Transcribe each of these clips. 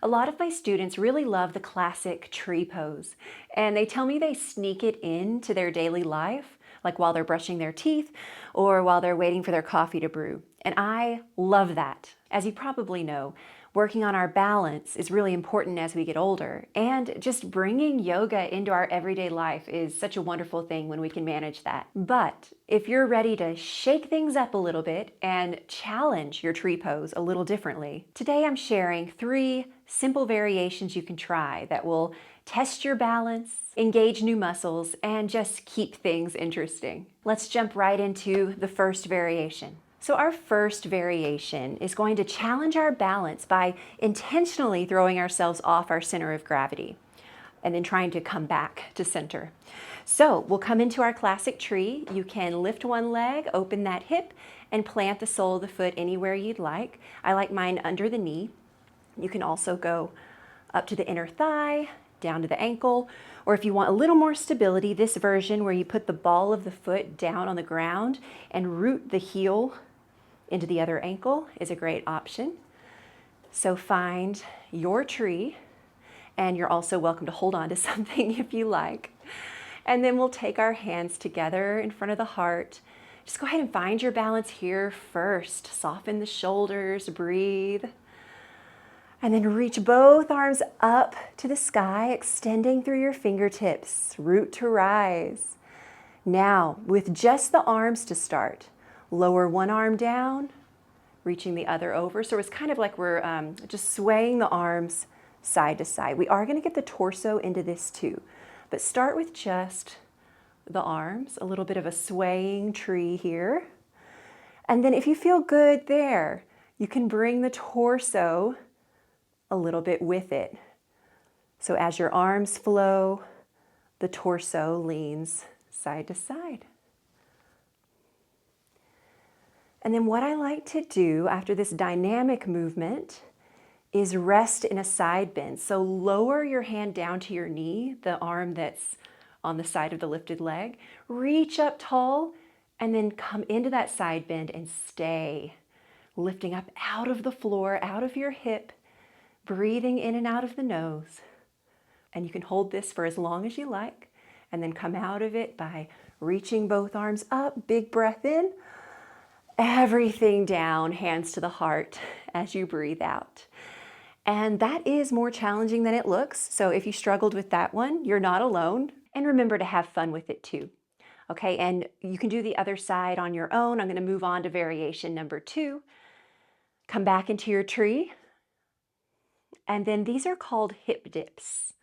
A lot of my students really love the classic tree pose, and they tell me they sneak it into their daily life, like while they're brushing their teeth or while they're waiting for their coffee to brew. And I love that. As you probably know, working on our balance is really important as we get older, and just bringing yoga into our everyday life is such a wonderful thing when we can manage that. But if you're ready to shake things up a little bit and challenge your tree pose a little differently, today I'm sharing 3 simple variations you can try that will test your balance, engage new muscles, and just keep things interesting. Let's jump right into the first variation. So our first variation is going to challenge our balance by intentionally throwing ourselves off our center of gravity and then trying to come back to center. So we'll come into our classic tree. You can lift one leg, open that hip, and plant the sole of the foot anywhere you'd like. I like mine under the knee. You can also go up to the inner thigh, down to the ankle, or if you want a little more stability, this version where you put the ball of the foot down on the ground and root the heel into the other ankle is a great option. So find your tree, and you're also welcome to hold on to something if you like. And then we'll take our hands together in front of the heart. Just go ahead and find your balance here first. Soften the shoulders, breathe. And then reach both arms up to the sky, extending through your fingertips, root to rise. Now, with just the arms to start, lower one arm down, reaching the other over. So it's kind of like we're just swaying the arms side to side. We are going to get the torso into this too, but start with just the arms, a little bit of a swaying tree here. And then if you feel good there, you can bring the torso a little bit with it. So as your arms flow, the torso leans side to side. And then what I like to do after this dynamic movement is rest in a side bend. So lower your hand down to your knee, the arm that's on the side of the lifted leg. Reach up tall and then come into that side bend and stay. Lifting up out of the floor, out of your hip, breathing in and out of the nose. And you can hold this for as long as you like, and then come out of it by reaching both arms up, big breath in. Everything down, hands to the heart as you breathe out. And that is more challenging than it looks. So if you struggled with that one, you're not alone. And remember to have fun with it too. Okay, and you can do the other side on your own. I'm going to move on to variation number 2. Come back into your tree. And then these are called hip dips.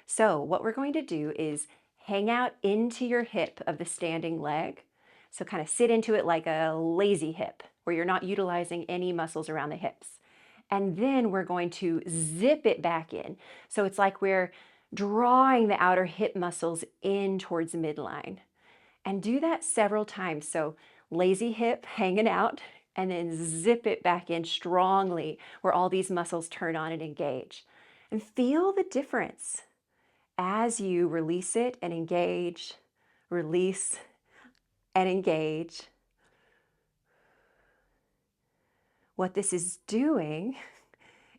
So what we're going to do is hang out into your hip of the standing leg. So kind of sit into it like a lazy hip where you're not utilizing any muscles around the hips. And then we're going to zip it back in. So it's like we're drawing the outer hip muscles in towards the midline. And do that several times. So lazy hip hanging out, and then zip it back in strongly where all these muscles turn on and engage. And feel the difference as you release it and engage, release and engage. What this is doing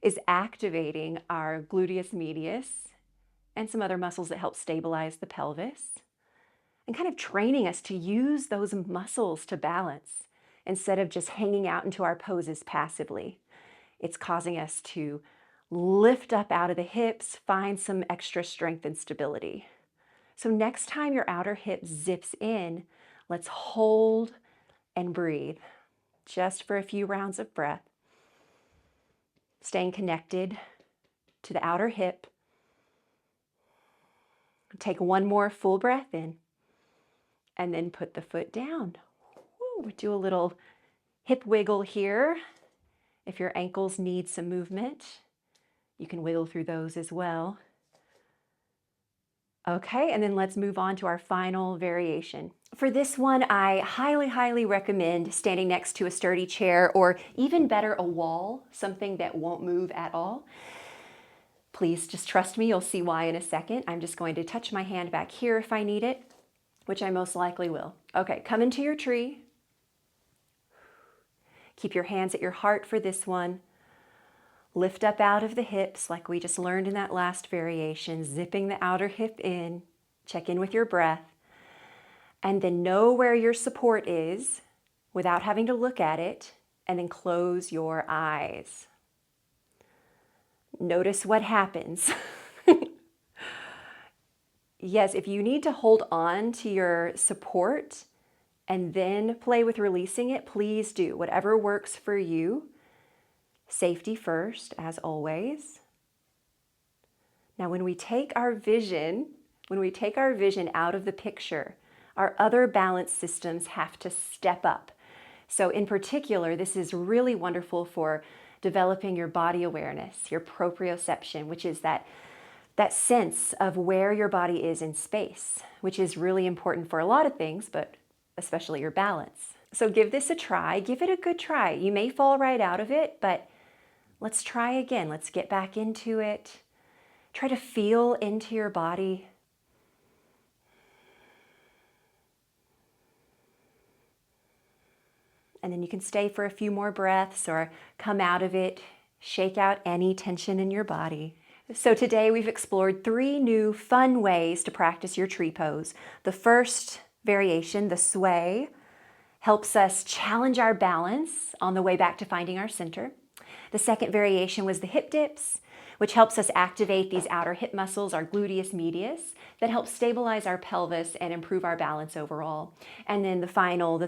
is activating our gluteus medius and some other muscles that help stabilize the pelvis, and kind of training us to use those muscles to balance instead of just hanging out into our poses passively. It's causing us to lift up out of the hips, find some extra strength and stability. So next time your outer hip zips in, let's hold and breathe just for a few rounds of breath, staying connected to the outer hip. Take one more full breath in, and then put the foot down. Woo, do a little hip wiggle here. If your ankles need some movement, you can wiggle through those as well. Okay, and then let's move on to our final variation. For this one, I highly recommend standing next to a sturdy chair, or even better, a wall, something that won't move at all. Please just trust me, you'll see why in a second. I'm just going to touch my hand back here if I need it, which I most likely will. Okay, come into your tree. Keep your hands at your heart for this one. Lift up out of the hips like we just learned in that last variation, zipping the outer hip in. Check in with your breath. And then know where your support is without having to look at it, and then close your eyes. Notice what happens. Yes, if you need to hold on to your support and then play with releasing it, please do. Whatever works for you. Safety first, as always. Now, when we take our vision out of the picture, our other balance systems have to step up. So in particular, this is really wonderful for developing your body awareness, your proprioception, which is that sense of where your body is in space, which is really important for a lot of things, but especially your balance. So give this a try. Give it a good try. You may fall right out of it, but let's try again. Let's get back into it. Try to feel into your body. And then you can stay for a few more breaths or come out of it, shake out any tension in your body. So today we've explored 3 new fun ways to practice your tree pose. The first variation, the sway, helps us challenge our balance on the way back to finding our center. The second variation was the hip dips, which helps us activate these outer hip muscles, our gluteus medius, that helps stabilize our pelvis and improve our balance overall. And then the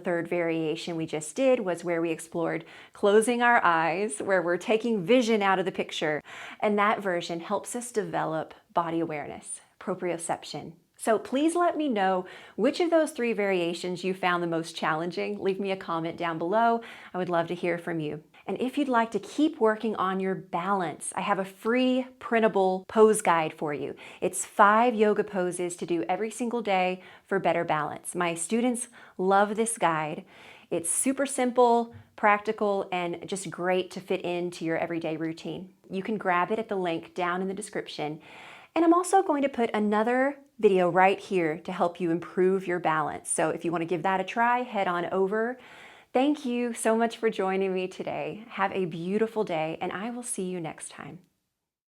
third variation we just did was where we explored closing our eyes, where we're taking vision out of the picture. And that version helps us develop body awareness, proprioception. So please let me know which of those 3 variations you found the most challenging. Leave me a comment down below. I would love to hear from you. And if you'd like to keep working on your balance, I have a free printable pose guide for you. It's 5 yoga poses to do every single day for better balance. My students love this guide. It's super simple, practical, and just great to fit into your everyday routine. You can grab it at the link down in the description. And I'm also going to put another video right here to help you improve your balance. So if you want to give that a try, head on over. Thank you so much for joining me today. Have a beautiful day, and I will see you next time.